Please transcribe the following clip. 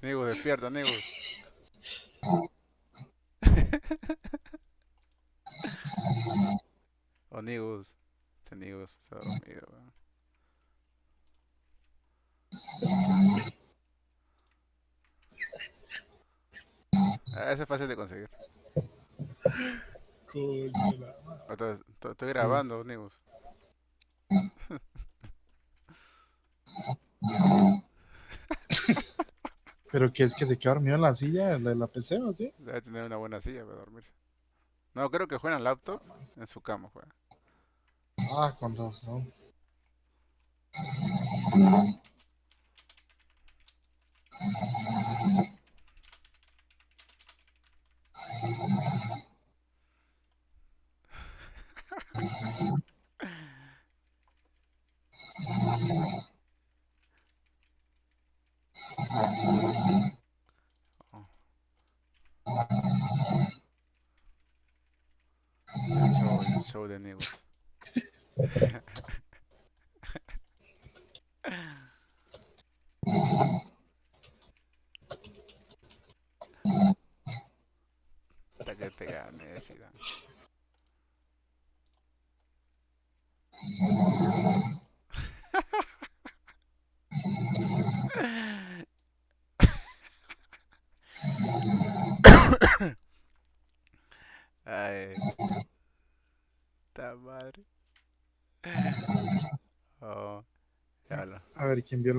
Nigus, despierta, Nigus. O Nigus. Este Nigus está dormido, weón. Ah, ese es fácil de conseguir. Coño, la madre. Estoy Sí. grabando, Nigus. Pero que es que se queda dormido en la silla de la PC, ¿o sí? Debe tener una buena silla para dormirse. No, creo que juega en laptop. En su cama juega. Ah, con razón. Oh, el show de Nigus. Hasta que te gane, Zidane. Ay, ta madre. Oh, ya lo. A ver, ¿quién vio